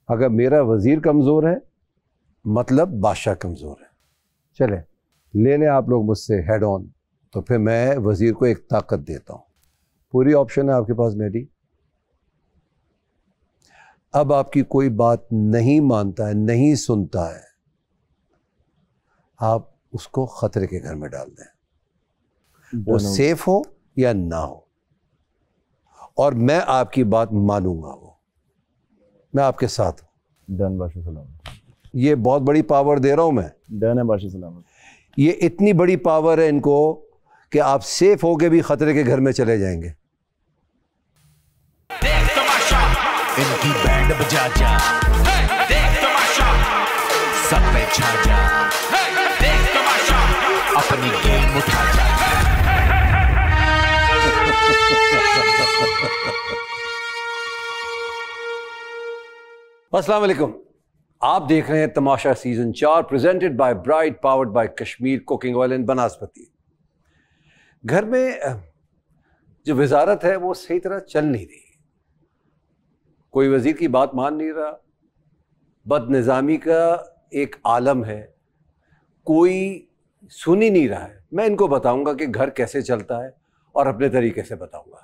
अगर मेरा वजीर कमज़ोर है मतलब बादशाह कमज़ोर है। चले ले लें आप लोग मुझसे हेड ऑन, तो फिर मैं वजीर को एक ताकत देता हूँ। पूरी ऑप्शन है आपके पास मेरी। अब आपकी कोई बात नहीं मानता है, नहीं सुनता है, आप उसको खतरे के घर में डाल दें, वो सेफ हो या ना हो, और मैं आपकी बात मानूंगा, वो मैं आपके साथ हूं। डन बादशाह सलामत। ये बहुत बड़ी पावर दे रहा हूं मैं। डन है बादशाह सलामत। ये इतनी बड़ी पावर है इनको कि आप सेफ होके भी खतरे के घर में चले जाएंगे। देख तमाशा, इनकी बैंड बजा जा, देख तमाशा, सब पे छा जा, देख तमाशा, अपनी गेम उठा जा। अस्सलाम वालेकुम, आप देख रहे हैं Tamasha season 4 presented by Bright, powered by Kashmir cooking oil and Banaspati. घर में जो वजारत है वो सही तरह चल नहीं रही, कोई वजीर की बात मान नहीं रहा, बदनिज़ामी का एक आलम है, कोई सुन ही नहीं रहा है। मैं इनको बताऊंगा कि घर कैसे चलता है और अपने तरीके से बताऊंगा।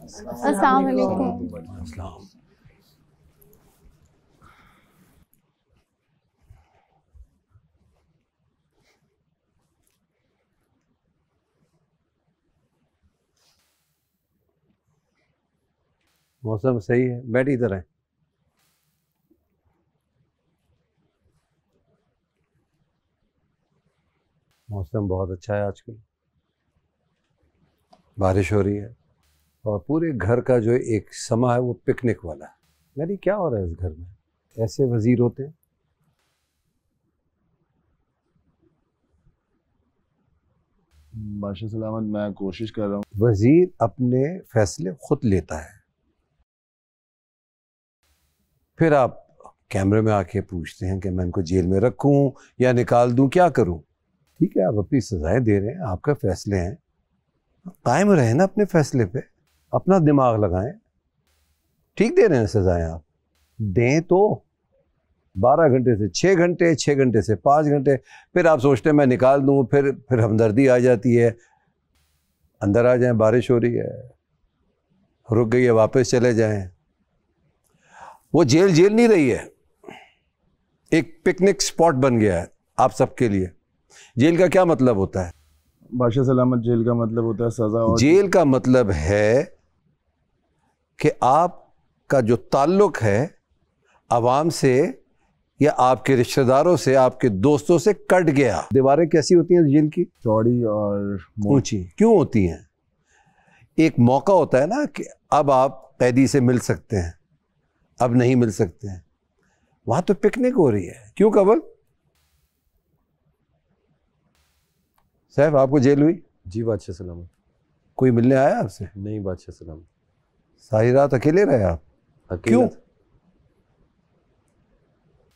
अस्सलाम वालेकुम। अस्सलाम। मौसम सही है, बैठ इधर है। मौसम बहुत अच्छा है आजकल, बारिश हो रही है और पूरे घर का जो एक समा है वो पिकनिक वाला है। यानी क्या हो रहा है इस घर में? ऐसे वजीर होते हैं? बादशाह सलामत, मैं कोशिश कर रहा हूँ। वजीर अपने फैसले खुद लेता है, फिर आप कैमरे में आके पूछते हैं कि मैं इनको जेल में रखूं या निकाल दूं, क्या करूं? ठीक है, आप अपनी सजाएं दे रहे हैं, आपका फैसले हैं, कायम रहे ना अपने फैसले पे, अपना दिमाग लगाएं। ठीक दे रहे हैं सजाएं, आप दें तो 12 घंटे से 6 घंटे, 6 घंटे से 5 घंटे, फिर आप सोचते हैं मैं निकाल दूं, फिर हमदर्दी आ जाती है, अंदर आ जाएं, बारिश हो रही है, रुक गई है, वापस चले जाएं। वो जेल नहीं रही है, एक पिकनिक स्पॉट बन गया है आप सबके लिए। जेल का क्या मतलब होता है? बादशाह सलामत, जेल का मतलब होता है सजा। और जेल का मतलब है कि आपका जो ताल्लुक है आवाम से या आपके रिश्तेदारों से, आपके दोस्तों से कट गया। दीवारें कैसी होती हैं जेल की? चौड़ी और ऊंची क्यों होती हैं? एक मौका होता है ना कि अब आप कैदी से मिल सकते हैं, अब नहीं मिल सकते हैं। वहां तो पिकनिक हो रही है। क्यों कबल साहब, आपको जेल हुई? जी बादशाह सलामत। कोई मिलने आया आपसे? नहीं बादशाह सलामत। सारी रात अकेले रहे आप? क्यों?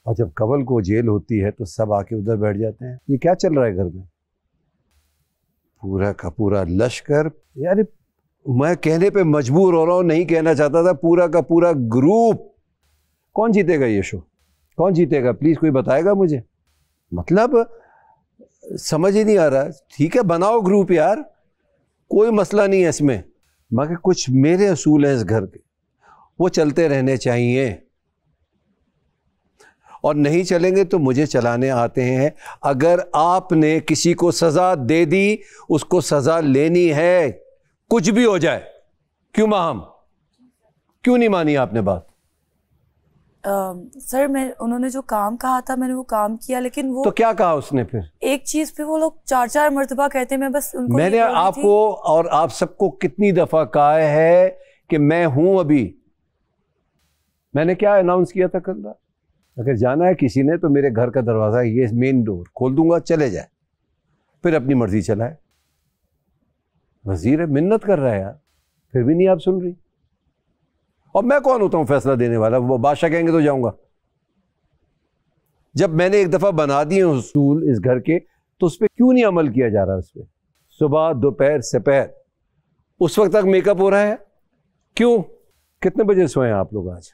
और जब कबल को जेल होती है तो सब आके उधर बैठ जाते हैं। ये क्या चल रहा है घर में? पूरा का पूरा लश्कर, यार मैं कहने पे मजबूर हो रहा हूं, नहीं कहना चाहता था, पूरा का पूरा ग्रुप। कौन जीतेगा ये शो? कौन जीतेगा? प्लीज कोई बताएगा मुझे। मतलब समझ ही नहीं आ रहा। ठीक है बनाओ ग्रुप यार, कोई मसला नहीं है इसमें, मगर कुछ मेरे असूल हैं इस घर के, वो चलते रहने चाहिए, और नहीं चलेंगे तो मुझे चलाने आते हैं। अगर आपने किसी को सजा दे दी, उसको सजा लेनी है, कुछ भी हो जाए। क्यों माहम, क्यों नहीं मानी आपने बात? सर उन्होंने जो काम कहा था मैंने वो काम किया, लेकिन वो तो क्या कहा उसने फिर? एक चीज पे वो लोग 4-4 मर्तबा कहते हैं। मैं बस उनको मैंने आपको और आप सबको कितनी दफा कहा है कि मैं हूं अभी। मैंने क्या अनाउंस किया था कल रात? अगर जाना है किसी ने तो मेरे घर का दरवाजा, ये मेन डोर खोल दूंगा, चले जाए, फिर अपनी मर्जी चलाए। वजीर मिन्नत कर रहा है यार, फिर भी नहीं आप सुन रही। और मैं कौन होता हूं फैसला देने वाला? वो बादशाह कहेंगे तो जाऊंगा। जब मैंने एक दफा बना दिए उसूल इस घर के, तो उस पर क्यों नहीं अमल किया जा रहा? उस पर सुबह दोपहर सपहर उस वक्त तक मेकअप हो रहा है, क्यों? कितने बजे सोए आप लोग आज?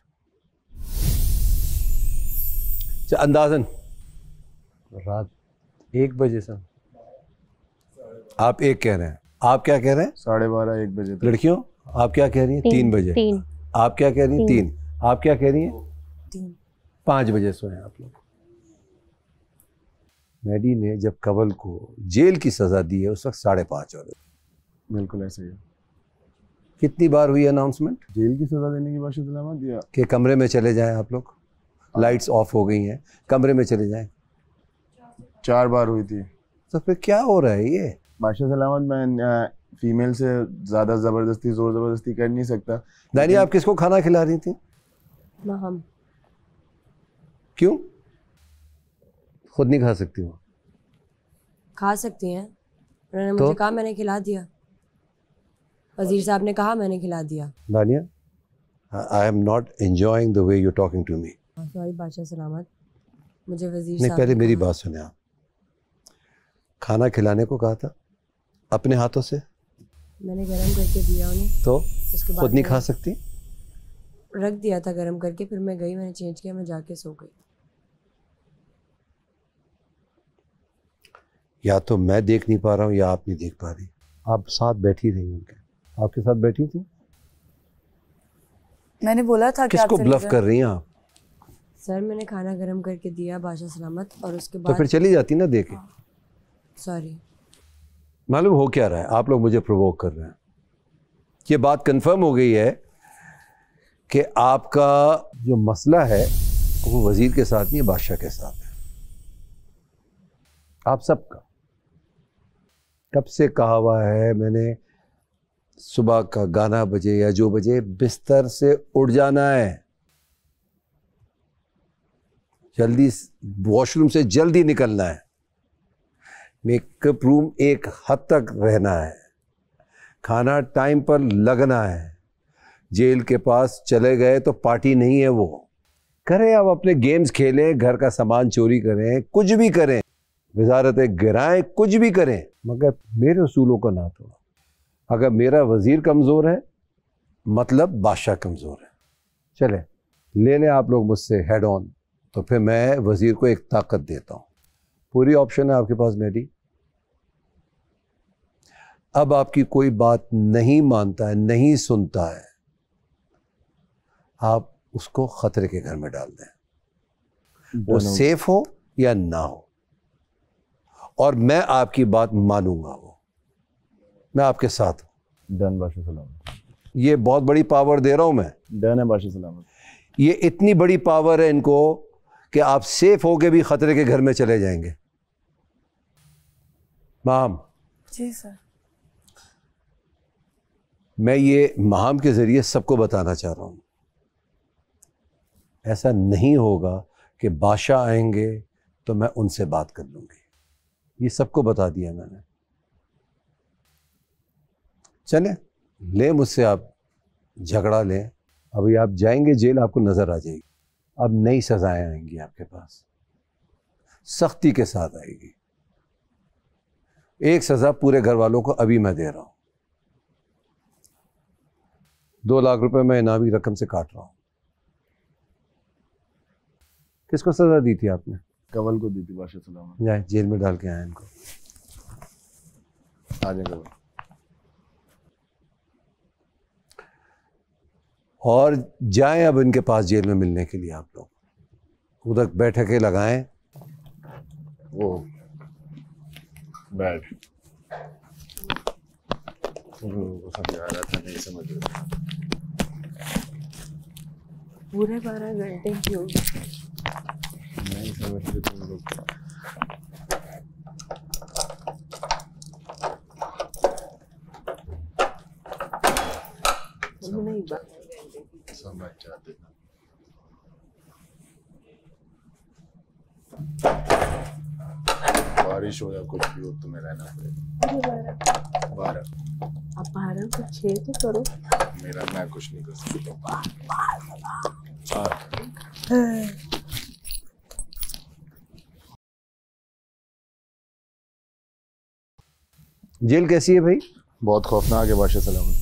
अंदाजन रात 1 बजे सर। आप 1 कह रहे हैं, आप क्या कह रहे हैं? 12:30 1 बजे तक। लड़कियों आप क्या कह रही हैं? 3 बजे। 3। आप क्या कह रही हैं? 3। आप क्या कह रही हैं? 3। 5 बजे सोए आप लोग। मैडी ने जब कंवल को जेल की सजा दी है उस वक्त 5:30 हो रहे। बिल्कुल ऐसे ही है। कितनी बार हुई अनाउंसमेंट जेल की सजा देने की बादशाह सलामत दिया। कि कमरे में चले जाएं आप लोग, लाइट्स ऑफ हो गई हैं, कमरे में चले जाएं? 4 बार हुई थी। तो फिर क्या हो रहा है ये? बादशाह सलामत मैं फीमेल से ज़्यादा ज़बरदस्ती ज़ोर ज़बरदस्ती कर नहीं सकता। दानिया आप किसको खाना खिला रही थी? हम क्यों? खुद नहीं खा सकती हो? खा सकती हैं, उन्होंने तो? मुझे कहा, मैंने खिला दिया। वजीर साहब ने कहा, मैंने खिला दिया। Dania, I am not enjoying the way you talking to me. Sorry बादशाह सलामत, मुझे वजीर नहीं, साहब पहले ने मेरी कहा। बात सुने आप। खाना खिलाने को कहा था अपने हाथों से, मैंने गरम करके दिया उन्हें, तो उसके बाद खुद नहीं मैंने खा सकती? रख दिया था गरम करके, फिर मैं गई, मैंने चेंज किया, मैं जाके सो गई। या तो मैं देख नहीं पा रहा हूँ या आप नहीं देख पा रही। आप साथ बैठी रही उनके, आपके साथ बैठी थी। मैंने बोला था कि किसको आप ब्लफ चले कर रही हैं आप? सर मैंने खाना गरम करके दिया बादशाह सलामत, और उसके तो बाद फिर चली जाती ना देके। सॉरी। मालूम हो क्या रहा है, आप लोग मुझे प्रोवोक कर रहे हैं। ये बात कंफर्म हो गई है कि आपका जो मसला है वो वजीर के साथ नहीं, बादशाह के साथ है। आप सबका कब से कहा हुआ है मैंने, सुबह का गाना बजे या जो बजे बिस्तर से उठ जाना है, जल्दी वॉशरूम से जल्दी निकलना है, मेकअप रूम एक हद तक रहना है, खाना टाइम पर लगना है। जेल के पास चले गए तो पार्टी नहीं है वो। करें आप अपने गेम्स खेलें, घर का सामान चोरी करें, कुछ भी करें, वजारतें गिराएं, कुछ भी करें, मगर मेरे उसूलों को ना तोड़ो। अगर मेरा वजीर कमज़ोर है मतलब बादशाह कमज़ोर है। चले ले लें आप लोग मुझसे हेड ऑन, तो फिर मैं वजीर को एक ताकत देता हूँ। पूरी ऑप्शन है आपके पास मेरी। अब आपकी कोई बात नहीं मानता है, नहीं सुनता है, आप उसको खतरे के घर में डाल दें, वो सेफ हो या ना हो, और मैं आपकी बात मानूंगा। वो मैं आपके साथ हूं। डन बादशाह सलामत। ये बहुत बड़ी पावर दे रहा हूं मैं। डन है बादशाह सलामत। ये इतनी बड़ी पावर है इनको कि आप सेफ होके भी खतरे के घर में चले जाएंगे। माम जी सर। मैं ये महाम के ज़रिए सबको बताना चाह रहा हूँ, ऐसा नहीं होगा कि बादशाह आएंगे तो मैं उनसे बात कर लूँगी। ये सबको बता दिया मैंने। चले ले मुझसे आप झगड़ा लें। अभी आप जाएंगे जेल, आपको नज़र आ जाएगी। अब नई सज़ाएं आएंगी आपके पास, सख्ती के साथ आएगी। एक सज़ा पूरे घर वालों को अभी मैं दे रहा हूँ। 2 लाख रुपए मैं इनामी रकम से काट रहा हूँ। किसको सजा दी थी आपने? कंवल को दी थी बादशाह सलामत। जाए जेल में डाल के आए इनको। आ जाए कंवल। और जाएं अब इनके पास जेल में मिलने के लिए। आप लोग उधर बैठकें लगाएं। वो बैठ वो समझ आ रहा था, नहीं समझ रहा। पूरे 12 घंटे क्यों? नहीं समझ रहे तुम लोग। नहीं समझ जाते ना। बारिश हो या कुछ भी हो तुम्हें रहना पड़ेगा। 12 अब 12 को 6 तो करो। मेरा मैं कुछ नहीं कर सकता। जेल कैसी है भाई? बहुत खौफनाक है बादशाह सलामत।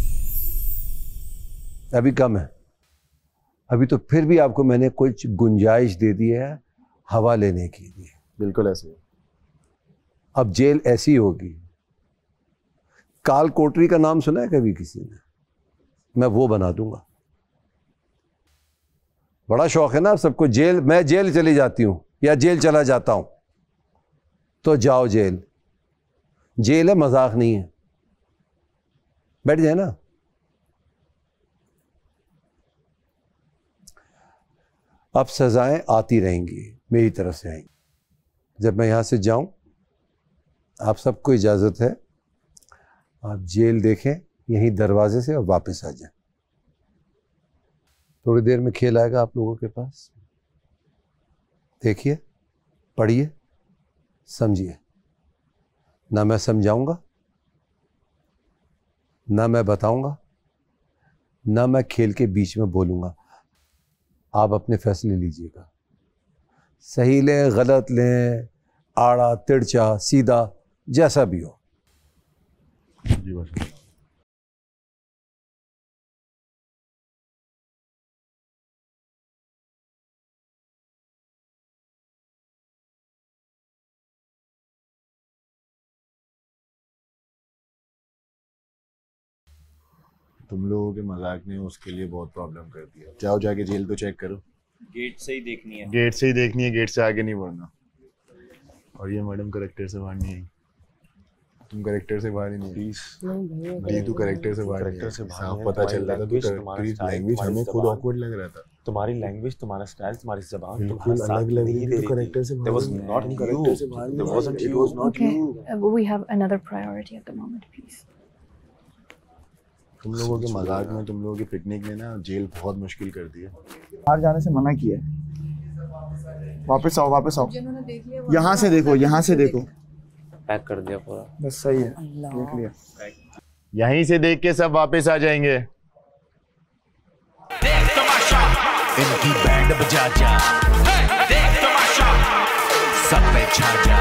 अभी कम है, अभी तो फिर भी आपको मैंने कुछ गुंजाइश दे दी है हवा लेने के लिए। बिल्कुल ऐसे ही। अब जेल ऐसी होगी, काल कोठरी का नाम सुना है कभी किसी ने? मैं वो बना दूंगा। बड़ा शौक है ना सबको जेल, मैं जेल चली जाती हूं या जेल चला जाता हूं, तो जाओ जेल। जेल है, मजाक नहीं है, बैठ जाए ना। अब सजाएं आती रहेंगी, मेरी तरफ से आएंगी। जब मैं यहां से जाऊं, आप सबको इजाजत है, आप जेल देखें यहीं दरवाजे से और वापस आ जाएं। थोड़ी देर में खेल आएगा आप लोगों के पास, देखिए, पढ़िए, समझिए। ना मैं समझाऊंगा, ना मैं बताऊंगा, ना मैं खेल के बीच में बोलूंगा। आप अपने फैसले लीजिएगा, सही लें गलत लें, आड़ा तिरछा सीधा जैसा भी हो। जी बादशाह। तुम लोगों के मजाक ने उसके लिए बहुत प्रॉब्लम कर दिया। जाओ जाके जेल तो चेक करो। गेट से ही देखनी है। गेट से ही देखनी है, गेट से आगे नहीं बढ़ना। और ये मैडम करेक्टर से बाहर नहीं आई। तुम करेक्टर से बाहर ही नहीं प्लीज। नहीं भैया, नहीं तू करेक्टर से बाहर नहीं आई। साफ पता चल रहा था तू लैंग्वेज हमें खुद ऑकवर्ड लग रहा था। तुम्हारी लैंग्वेज, तुम्हारा स्टाइल, तुम्हारी ज़बान बिल्कुल अलग लग रही थी। करेक्टर से There was not you. There wasn't It you. was not Okay, you. we have another priority at the moment, please. तुम लोगों के मजाक में, तुम लोगों की पिकनिक ने ना जेल बहुत मुश्किल कर दी है। बाहर जाने से मना किया है। वापस आओ, वापस आओ। यहाँ से देखो, यहाँ से देखो। पैक कर दिया पूरा। बस सही है, देख लिया। यहीं से देख के सब वापस आ जाएंगे। देख तमाशा, इनकी बैंड बजा जा। देख तमाशा, सब पे छा जा।